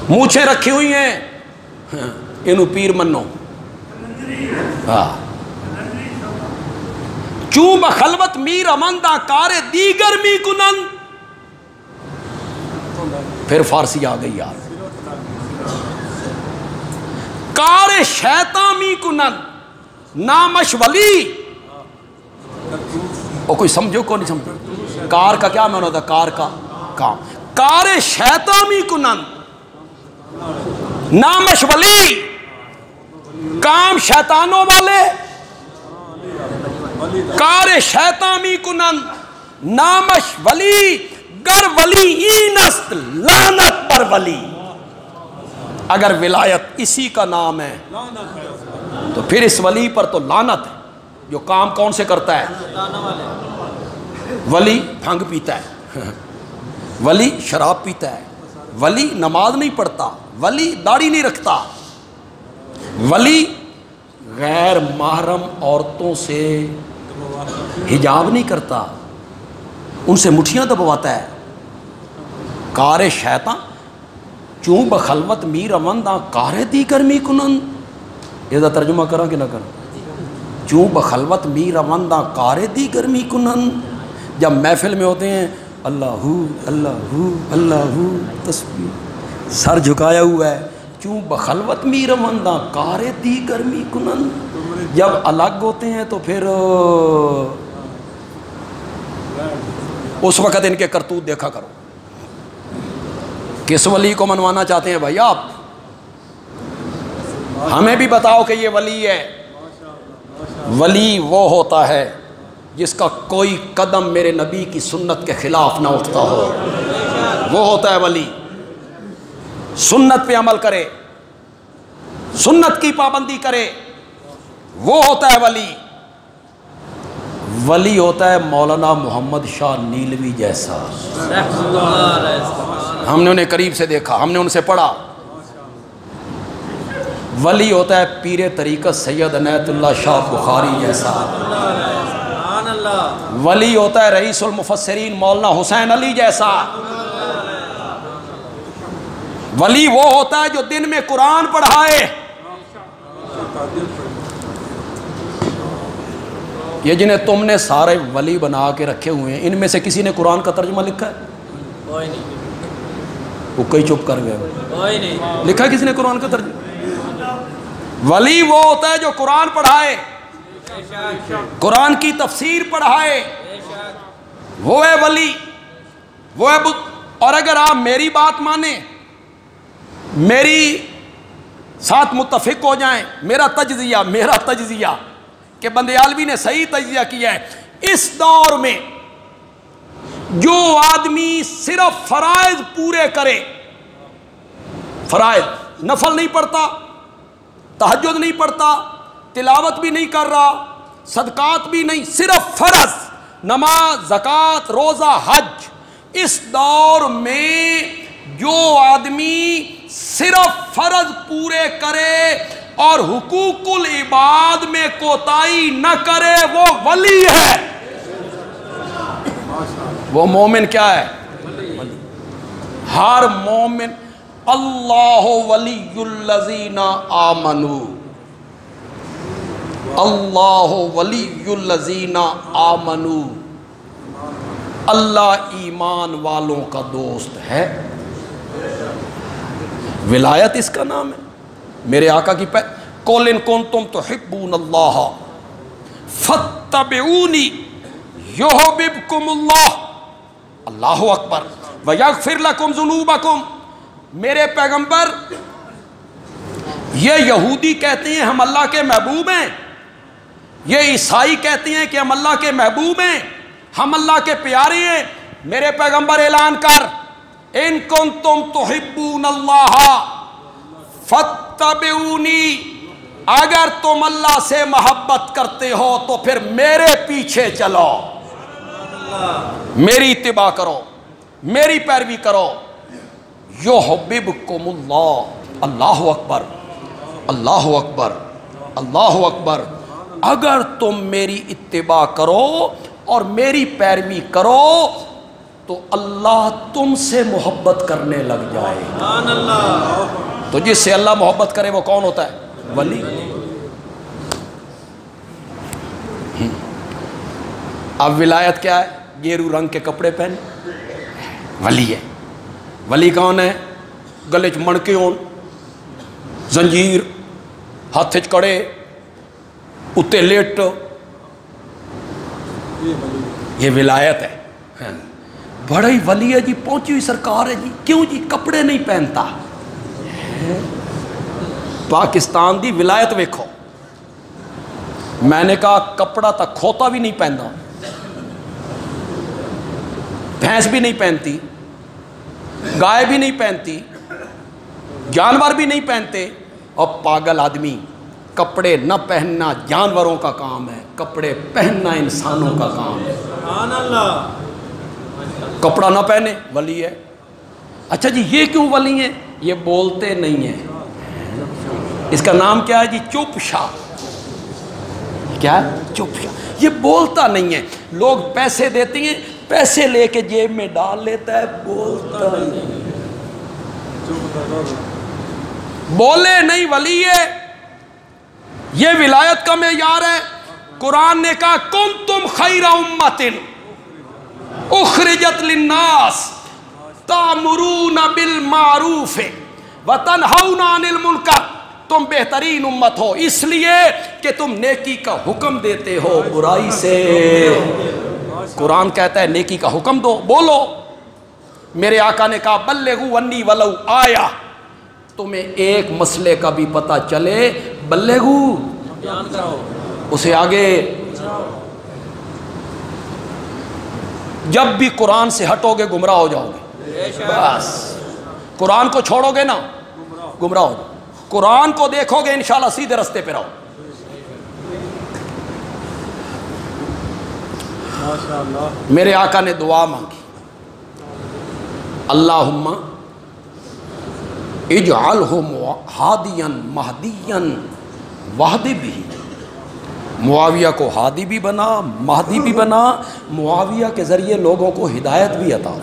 Speaker 1: مونچھیں رکھی ہوئی ہیں، انہوں پیر منو. چوں بخلوت میر امندہ کار دیگر می کنن. پھر فارسی آ گئی یار. کار شیطان می کنن نامش ولی. اور کوئی سمجھو کو نہیں سمجھو. کار کا کیا معنی ہوتا ہے؟ کار کا کام. کار شیطان می کنن نامش ولی، کام شیطانوں والے. کار شیطان می کنن نامش ولی، گر ولی اینست لعنت پر ولی. اگر ولایت اسی کا نام ہے تو پھر اس ولی پر تو لعنت ہے. جو کام کون سے کرتا ہے؟ ولی بھنگ پیتا ہے، ولی شراب پیتا ہے، ولی نماز نہیں پڑھتا، ولی داڑھی نہیں رکھتا، ولی غیر محرم عورتوں سے حجاب نہیں کرتا، ان سے مٹھیاں دبواتا ہے. کار شیطان چوں بخلوت میر امندہ کار دیگر می کنن. یہ ترجمہ کرا کہ نہ کرا؟ چوں بخلوت میر امندہ کار دیگر می کنن. جب محفل میں ہوتے ہیں اللہ اللہ اللہ تسبیح، سر جھکایا ہوا ہے. چوں بخلوت میر امندہ کار دیگر می کنن. جب الگ ہوتے ہیں تو پھر اس وقت ان کے کرتوت دیکھا کرو. کس ولی کو منوانا چاہتے ہیں بھائی آپ؟ ہمیں بھی بتاؤ کہ یہ ولی ہے. ولی وہ ہوتا ہے جس کا کوئی قدم میرے نبی کی سنت کے خلاف نہ اٹھتا ہو. وہ ہوتا ہے ولی. سنت پہ عمل کرے، سنت کی پابندی کرے، وہ ہوتا ہے ولی. ولی ہوتا ہے مولانا محمد شاہ نیلوی جیسا. ہم نے انہیں قریب سے دیکھا، ہم نے ان سے پڑھا. ولی ہوتا ہے پیر طریقت سید عنایت اللہ شاہ بخاری جیسا. ولی ہوتا ہے رئیس المفسرین مولانا حسین علی جیسا. ولی وہ ہوتا ہے جو دن میں قرآن پڑھائے. یہ جنہیں تم نے سارے ولی بنا کے رکھے ہوئے ہیں، ان میں سے کسی نے قرآن کا ترجمہ لکھا ہے؟ کوئی نہیں. وہ کئی چپ کر گئے. کوئی نہیں لکھا ہے کسی نے قرآن کا ترجمہ؟ ولی وہ ہوتا ہے جو قرآن پڑھائے، قرآن کی تفسیر پڑھائے، وہ ہے ولی، وہ ہے اور اگر آپ میری بات مانیں، میری ساتھ متفق ہو جائیں، میرا تجزیہ کہ بندیالوی نے صحیح تجزیہ کیا ہے. اس دور میں جو آدمی صرف فرائض پورے کرے، فرائض نفل نہیں پڑھتا، تہجد نہیں پڑھتا، تلاوت بھی نہیں کر رہا، صدقات بھی نہیں، صرف فرض نماز، زکوٰۃ، روزہ، حج، اس دور میں جو آدمی صرف فرض پورے کرے اور حقوق العباد میں کوتاہی نہ کرے وہ ولی ہے، وہ مومن کیا ہے؟ ہر مومن اللہ ولی الذین آمنوا، اللہ ولی الذین آمنوا، اللہ ایمان والوں کا دوست ہے۔ ولایت اس کا نام ہے۔ میرے آقا کی قُلْ إِن كُنتُمْ تُحِبُّونَ اللَّهَ فَاتَّبِعُونِي يُحْبِبْكُمُ اللَّهُ، اللہ اکبر، وَيَغْفِرْ لَكُمْ ذُنُوبَكُمْ۔ میرے پیغمبر، یہ یہودی کہتے ہیں ہم اللہ کے محبوب ہیں، یہ عیسائی کہتے ہیں کہ ہم اللہ کے محبوب ہیں، ہم اللہ کے پیارے ہیں۔ میرے پیغمبر اعلان کر، ان کنتم تحبون اللہ فاتبعونی، اگر تم اللہ سے محبت کرتے ہو تو پھر میرے پیچھے چلو، میری اتباع کرو، میری پیروی کرو۔ یحببکم اللہ، اللہ اکبر، اللہ اکبر، اللہ اکبر۔ اگر تم میری اتباع کرو اور میری پیروی کرو تو اللہ تم سے محبت کرنے لگ جائے گا۔ تو جس سے اللہ محبت کرے وہ کون ہوتا ہے؟ ولی۔ اب ولایت کیا ہے؟ گیرو رنگ کے کپڑے پہنے ولی ہے۔ ولی کون ہے؟ گلے چ مڑکے ہون، زنجیر، ہاتھ چ کڑے، اتے لیٹ، یہ ولایت ہے۔ بڑا ہی ولی ہے جی، پہنچی ہوئی سرکار ہے جی، کیوں جی؟ کپڑے نہیں پہنتا۔ پاکستان دی ولایت ویکھو، میں نے کہا کپڑا تک کھوتا بھی نہیں پہنتا، بھینس بھی نہیں پہنتی، گائے بھی نہیں پہنتی، جانور بھی نہیں پہنتے، اور پاگل آدمی۔ کپڑے نہ پہننا جانوروں کا کام ہے، کپڑے پہننا انسانوں کا کام ہے۔ سبحان اللہ۔ کپڑا نہ پہنے ولی ہے۔ اچھا جی یہ کیوں ولی ہیں؟ یہ بولتے نہیں ہیں، اس کا نام کیا ہے جی؟ چپ شاہ۔ کیا ہے؟ چپ شاہ۔ یہ بولتا نہیں ہے، لوگ پیسے دیتے ہیں، پیسے لے کے جیب میں ڈال لیتا ہے، بولتا نہیں، بولے نہیں، ولی ہے۔ یہ ولایت کا معیار ہے۔ قرآن نے کہا کنتم خیر امۃ اخرجت للناس تأمرون بالمعروف وتنہون عن المنکر، تم بہترین امت ہو اس لیے کہ تم نیکی کا حکم دیتے ہو برائی سے۔ قرآن کہتا ہے نیکی کا حکم دو، بولو۔ میرے آقا نے کہا بلغوا انی ولو آیا، تمہیں ایک مسئلے کا بھی پتہ چلے بلغوا، اسے آگے۔ جب بھی قرآن سے ہٹو گے گمراہ ہو جاؤ گے، بس قرآن کو چھوڑو گے نا گمراہ ہو جاؤ، قرآن کو دیکھو گے انشاءاللہ سیدھے رستے پہ رہو۔ میرے آقا نے دعا مانگی، اللہم اجعلہ ہادیا مہدیا واہد بھی، معاویہ کو ہادی بھی بنا، مہدی بھی بنا، معاویہ کے ذریعے لوگوں کو ہدایت بھی عطا۔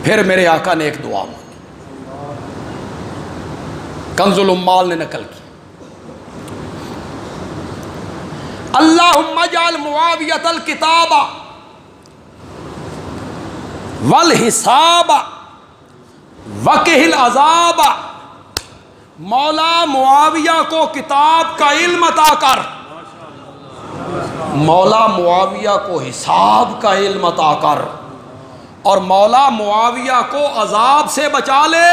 Speaker 1: پھر میرے آقا نے ایک دعا مانگی، کنز العمال نے نقل کی، اللہم اجعل معاویۃ الکتاب والحساب وقہ العذاب، مولا معاویہ کو کتاب کا علم عطا کر، مولا معاویہ کو حساب کا علم عطا کر، اور مولا معاویہ کو عذاب سے بچا لے۔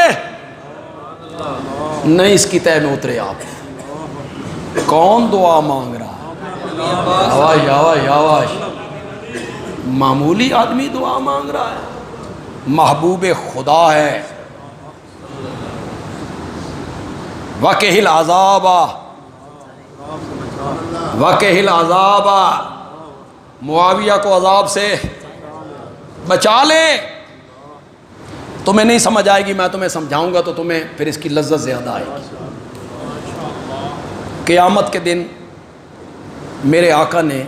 Speaker 1: نہیں اس کی تہ میں اترے آپ، کون دعا مانگ رہا؟ آواز آواز آواز۔ معمولی آدمی دعا مانگ رہا ہے، محبوب خدا ہے۔ وَقِهِ الْعَذَابَ وَقِهِ الْعَذَابَ، معاویہ کو عذاب سے بچا لے۔ تمہیں نہیں سمجھ آئے گی، میں تمہیں سمجھاؤں گا تو تمہیں پھر اس کی لذت زیادہ آئے گی۔ قیامت کے دن میرے آقا نے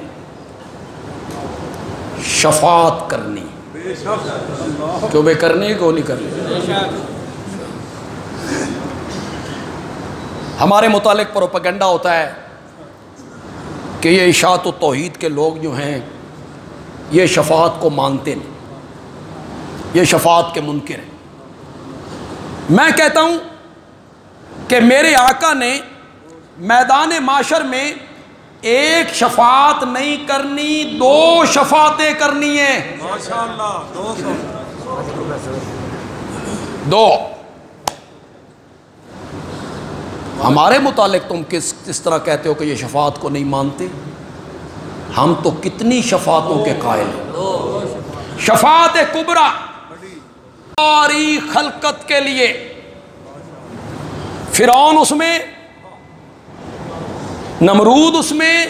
Speaker 1: شفاعت کرنی، کیوں بے کرنی کیوں نہیں کرنی؟ ہمارے متعلق پروپیگنڈا ہوتا ہے کہ یہ اشاعت و توحید کے لوگ جو ہیں یہ شفاعت کو مانتے نہیں، یہ شفاعت کے منکر ہیں۔ میں کہتا ہوں کہ میرے آقا نے میدان معاشر میں ایک شفاعت نہیں کرنی، دو شفاعتیں کرنی ہیں، دو۔ ہمارے متعلق تم کس طرح کہتے ہو کہ یہ شفاعت کو نہیں مانتے؟ ہم تو کتنی شفاعتوں کے قائل ہیں۔ شفاعت کبریٰ ساری خلقت کے لیے، فرعون اس میں، نمرود اس میں،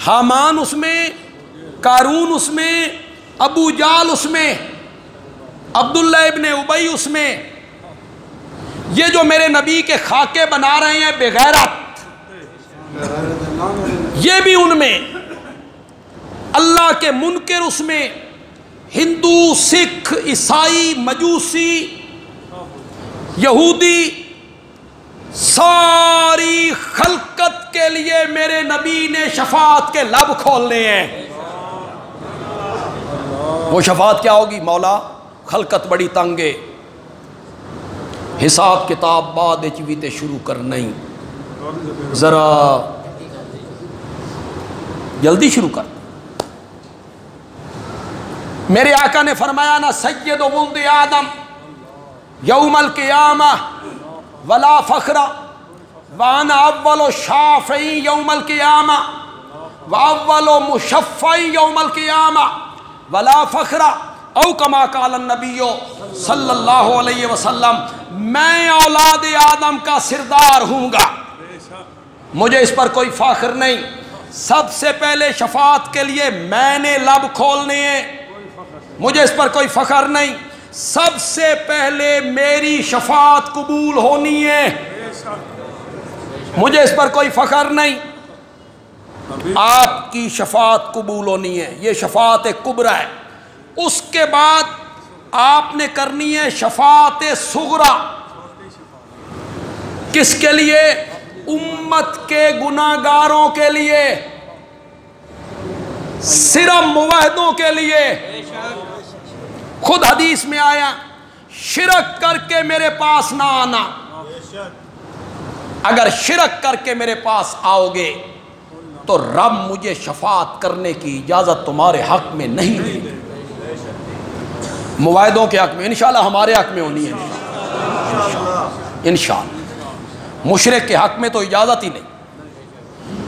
Speaker 1: حامان اس میں، قارون اس میں، ابو جال اس میں، عبداللہ ابن ابی اس میں، یہ جو میرے نبی کے خاکے بنا رہے ہیں بغیرت، یہ بھی ان میں، اللہ کے منکر اس میں، ہندو، سکھ، عیسائی، مجوسی، یہودی، ساری خلقت کے لیے میرے نبی نے شفاعت کے لب کھولنے ہیں۔ وہ شفاعت کیا ہوگی؟ مولا خلقت بڑی تنگے، حساب کتاب بعد چویتے شروع کر نہیں، ذرا جلدی شروع کر۔ میرے آقا نے فرمایا نا سید ولد آدم یوم القیامہ ولا فخر وانا اول شافعی یوم القیامہ واول مشفعی یوم القیامہ ولا فخر او کما قال النبی صلی اللہ علیہ وسلم، میں اولاد آدم کا سردار ہوں گا، مجھے اس پر کوئی فخر نہیں۔ سب سے پہلے شفاعت کے لیے میں نے لب کھولنے ہیں، مجھے اس پر کوئی فخر نہیں۔ سب سے پہلے میری شفاعت قبول ہونی ہے، مجھے اس پر کوئی فخر نہیں۔ آپ کی شفاعت قبول ہونی ہے، یہ شفاعت کبریٰ ہے۔ اس کے بعد آپ نے کرنی ہے شفاعت صغریٰ۔ کس کے لیے؟ امت کے گناہگاروں کے لیے، صرف موحدوں کے لیے۔ خود حدیث میں آیا شرک کر کے میرے پاس نہ آنا، اگر شرک کر کے میرے پاس آؤ گے تو رب مجھے شفاعت کرنے کی اجازت تمہارے حق میں نہیں دے گی۔ موحدوں کے حق میں انشاءاللہ، ہمارے حق میں ہونی ہے انشاءاللہ۔ مشرک کے حق میں تو اجازت ہی نہیں۔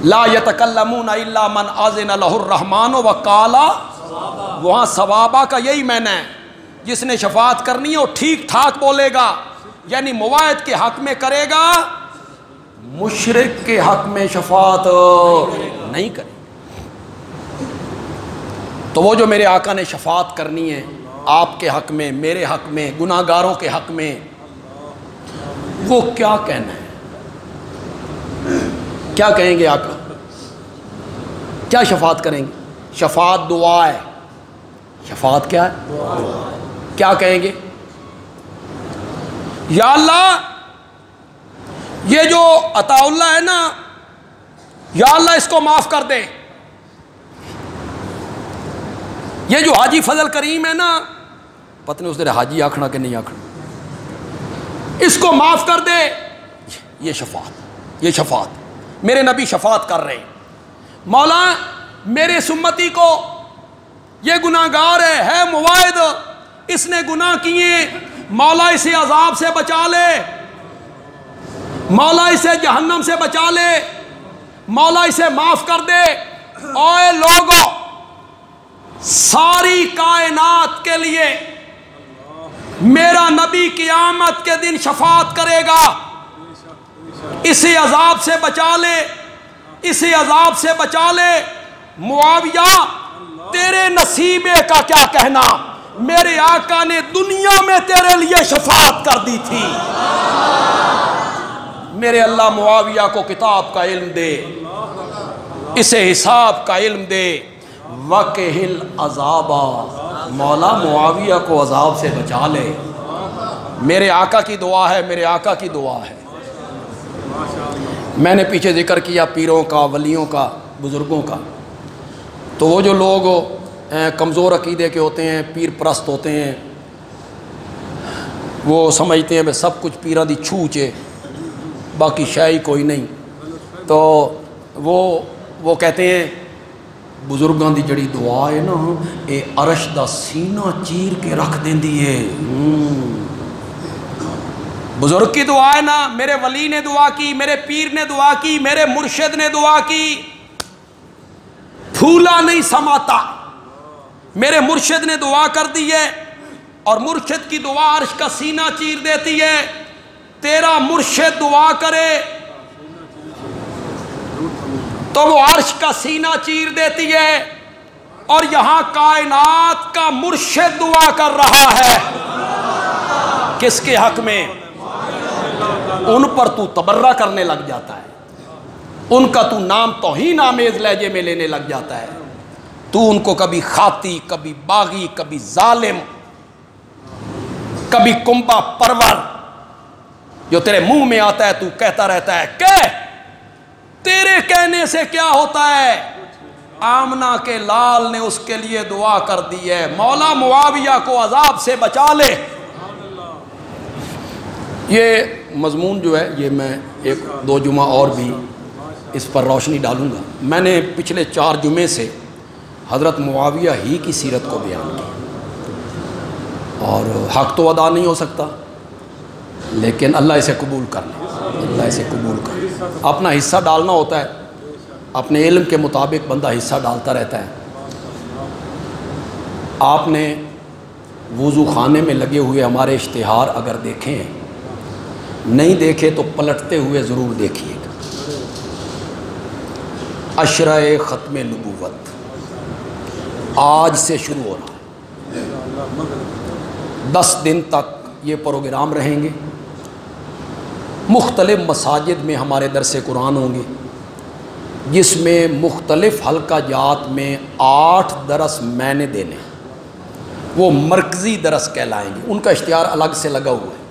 Speaker 1: لا یتکلمون الا من اذن لہ الرحمن وقال، وہاں ثوابہ کا یہی معنی ہے، جس نے شفاعت کرنی ہے وہ ٹھیک ٹھاک بولے گا، یعنی موحد کے حق میں کرے گا، مشرک کے حق میں شفاعت نہیں کرے۔ تو وہ جو میرے آقا نے شفاعت کرنی ہے آپ کے حق میں، میرے حق میں، گناہگاروں کے حق میں، وہ کیا کہنا ہے؟ کیا کہیں گے آقا؟ کیا شفاعت کریں گے؟ شفاعت دعا ہے۔ شفاعت کیا ہے؟ کیا کہیں گے؟ یا اللہ یہ جو عطا اللہ ہے نا، یا اللہ اس کو معاف کر دے۔ یہ جو حاجی فضل کریم ہے نا، پتہ نہیں اس نے حاجی آکھنا کہ نہیں آکھنا، اس کو معاف کر دے۔ یہ شفاعت، یہ شفاعت میرے نبی شفاعت کر رہے ہیں۔ مولا میرے سمتی کو، یہ گناہگار ہے موحد، اس نے گناہ کیے، مولا اسے عذاب سے بچا لے، مولا اسے جہنم سے بچا لے، مولا اسے معاف کر دے۔ اوے لوگو، ساری کائنات کے لیے میرا نبی قیامت کے دن شفاعت کرے گا، اسے عذاب سے بچا لے، اسے عذاب سے بچا لے۔ معاویہ تیرے نصیبے کا کیا کہنا، میرے آقا نے دنیا میں تیرے لیے شفاعت کر دی تھی۔ میرے اللہ معاویہ کو کتاب کا علم دے، اسے حساب کا علم دے۔ وَقِهِ الْعَذَابَ، مولا معاویہ کو عذاب سے بچا لے۔ میرے آقا کی دعا ہے، میرے آقا کی دعا ہے۔ میں نے پیچھے ذکر کیا پیروں کا، ولیوں کا، بزرگوں کا، تو وہ جو لوگ کمزور عقیدے کے ہوتے ہیں، پیر پرست ہوتے ہیں، وہ سمجھتے ہیں بھئی سب کچھ پیرہ دی چھوچے، باقی شے کوئی نہیں، تو وہ کہتے ہیں بزرگاں دی جڑی دعا ہے نا، اے عرش دا سینہ چیر کے رکھ دیندی ہے۔ بزرگ کی دعا ہے نا، میرے ولی نے دعا کی، میرے پیر نے دعا کی، میرے مرشد نے دعا کی، پھولا نہیں سماتا۔ میرے مرشد نے دعا کر دی ہے، اور مرشد کی دعا عرش کا سینہ چیر دیتی ہے۔ تیرا مرشد دعا کرے تو وہ عرش کا سینہ چیر دیتی ہے، اور یہاں کائنات کا مرشد دعا کر رہا ہے۔ کس کے حق میں؟ ان پر تو تبرہ کرنے لگ جاتا ہے، ان کا تو نام توہین آمیز لہجے میں لینے لگ جاتا ہے، تو ان کو کبھی خاطی، کبھی باغی، کبھی ظالم، کبھی کنبہ پرور، جو تیرے منہ میں آتا ہے تو کہتا رہتا ہے کہ تیرے کہنے سے کیا ہوتا ہے۔ آمنہ کے لال نے اس کے لیے دعا کر دی ہے، مولا معاویہ کو عذاب سے بچا لے۔ یہ مضمون جو ہے یہ میں ایک دو جمعہ اور بھی اس پر روشنی ڈالوں گا۔ میں نے پچھلے 4 جمعے سے حضرت معاویہ ہی کی سیرت کو بیان کی، اور حق تو ادا نہیں ہو سکتا، لیکن اللہ اسے قبول کر لے، اللہ اسے قبول کر لے۔ اپنا حصہ ڈالنا ہوتا ہے، اپنے علم کے مطابق بندہ حصہ ڈالتا رہتا ہے۔ آپ نے وضو خانے میں لگے ہوئے ہمارے اشتہار اگر دیکھیں ہیں، نہیں دیکھے تو پلٹتے ہوئے ضرور دیکھیے گا۔ عشرہ ختم نبوت آج سے شروع ہو رہا ہے، 10 دن تک یہ پروگرام رہیں گے۔ مختلف مساجد میں ہمارے درس قرآن ہوں گے، جس میں مختلف حلقہ جات میں 8 درس میں نے دینے، وہ مرکزی درس کہلائیں گے، ان کا اشتہار الگ سے لگا ہوا ہے۔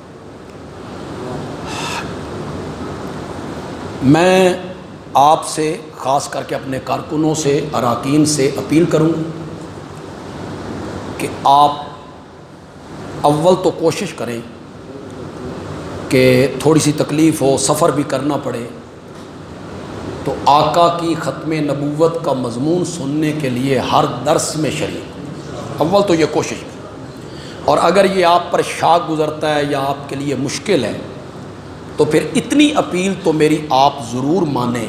Speaker 1: میں آپ سے خاص کر کے اپنے کارکنوں سے، اراکین سے اپیل کروں گا کہ آپ اول تو کوشش کریں کہ تھوڑی سی تکلیف ہو، سفر بھی کرنا پڑے، تو آقا کی ختم نبوت کا مضمون سننے کے لیے ہر درس میں شریک، اول تو یہ کوشش کریں۔ اور اگر یہ آپ پر شاق گزرتا ہے یا آپ کے لیے مشکل ہے، تو پھر اتنی اپیل تو میری آپ ضرور مانیں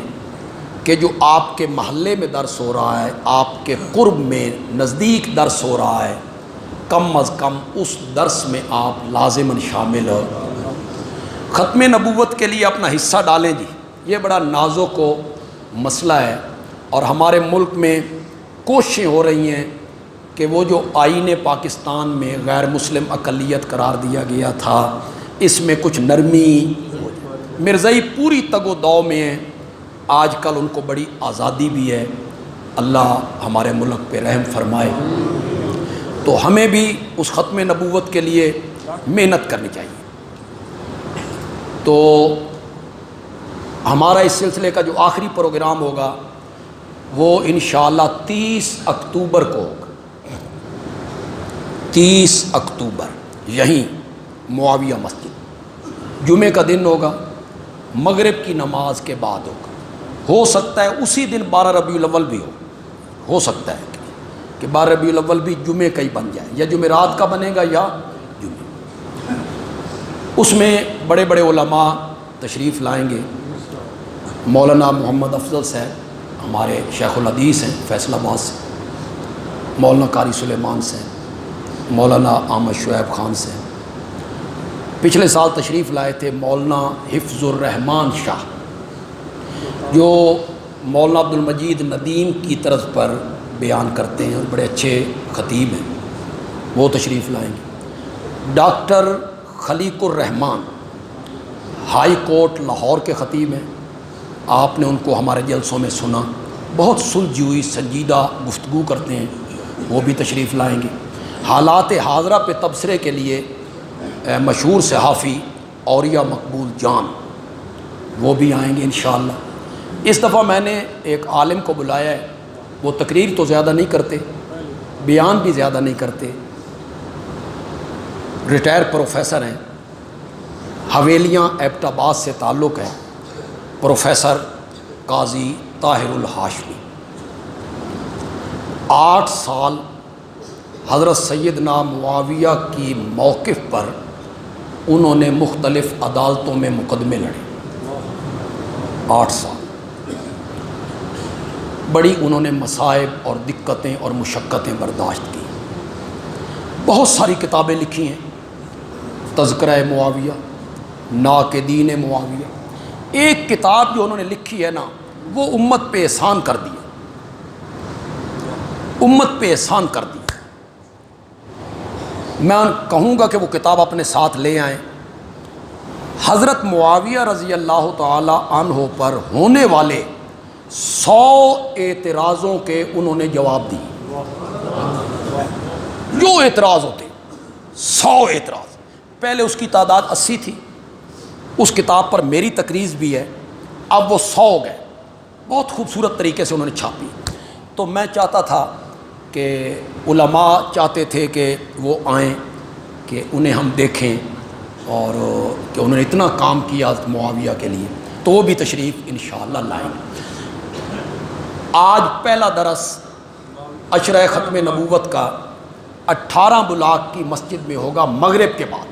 Speaker 1: کہ جو آپ کے محلے میں درس ہو رہا ہے، آپ کے قرب میں نزدیک درس ہو رہا ہے، کم از کم اس درس میں آپ لازماً شامل ہو۔ ختم نبوت کے لیے اپنا حصہ ڈالیں جی، یہ بڑا نازک و مسئلہ ہے، اور ہمارے ملک میں کوششیں ہو رہی ہیں کہ وہ جو آئین پاکستان میں غیر مسلم اقلیت قرار دیا گیا تھا، اس میں کچھ نرمی ہو جائے۔ مرزائی پوری تگ و دو میں ہیں، آج کل ان کو بڑی آزادی بھی ہے، اللہ ہمارے ملک پہ رحم فرمائے۔ تو ہمیں بھی اس ختم نبوت کے لیے محنت کرنی چاہیے۔ تو ہمارا اس سلسلے کا جو آخری پروگرام ہوگا وہ انشاءاللہ 30 اکتوبر کو ہوگا، 30 اکتوبر یہیں معاویہ مسجد، جمعے کا دن ہوگا، مغرب کی نماز کے بعد ہوگا۔ ہو سکتا ہے اسی دن 12 ربیع الاول بھی ہو سکتا ہے کہ 12 ربیع الاول بھی جمعے کا ہی بن جائے، یا جمعرات کا بنے گا یا جمعے۔ اس میں بڑے بڑے علماء تشریف لائیں گے۔ مولانا محمد افضل صاحب ہمارے شیخ الحدیث ہیں فیصل آباد سے، مولانا قاری سلیمان سے، مولانا احمد شعیب خان سے۔ پچھلے سال تشریف لائے تھے مولانا حفظ الرحمان شاہ، جو مولانا عبد المجید ندیم کی طرز پر بیان کرتے ہیں اور بڑے اچھے خطیب ہیں، وہ تشریف لائیں گے۔ ڈاکٹر خلیق الرحمان ہائی کورٹ لاہور کے خطیب ہیں، آپ نے ان کو ہمارے جلسوں میں سنا، بہت سلجھی ہوئی سنجیدہ گفتگو کرتے ہیں، وہ بھی تشریف لائیں گے۔ حالات حاضرہ پہ تبصرے کے لیے مشہور صحافی اوریہ مقبول جان، وہ بھی آئیں گے انشاءاللہ۔ اس دفعہ میں نے ایک عالم کو بلایا ہے، وہ تقریر تو زیادہ نہیں کرتے، بیان بھی زیادہ نہیں کرتے، ریٹائر پروفیسر ہیں، حویلیاں ایبٹ آباد سے تعلق ہے، پروفیسر قاضی طاہر الہاشمی۔ 8 سال حضرت سیدنا معاویہ کی موقف پر انہوں نے مختلف عدالتوں میں مقدمے لڑے، 8 سال بڑی انہوں نے مصائب اور دقتیں اور مشقتیں برداشت کی۔ بہت ساری کتابیں لکھی ہیں، تذکرہ معاویہ، ناقدین معاویہ۔ ایک کتاب جو انہوں نے لکھی ہے نا، وہ امت پہ احسان کر دیا، امت پہ احسان کر دیا۔ میں کہوں گا کہ وہ کتاب اپنے ساتھ لے آئیں۔ حضرت معاویہ رضی اللہ تعالی عنہ پر ہونے والے 100 اعتراضوں کے انہوں نے جواب دیے، جو اعتراض ہوتے 100 اعتراض۔ پہلے اس کی تعداد 80 تھی، اس کتاب پر میری تقریر بھی ہے، اب وہ 100 ہو گئے۔ بہت خوبصورت طریقے سے انہوں نے چھاپی۔ تو میں چاہتا تھا کہ علماء چاہتے تھے کہ وہ آئیں، کہ انہیں ہم دیکھیں، اور کہ انہوں نے اتنا کام کیا حضرت معاویہ کے لیے، تو وہ بھی تشریف انشاءاللہ لائیں۔ آج پہلا درس عشرہ ختم نبوت کا 18 بلاک کی مسجد میں ہوگا مغرب کے بعد۔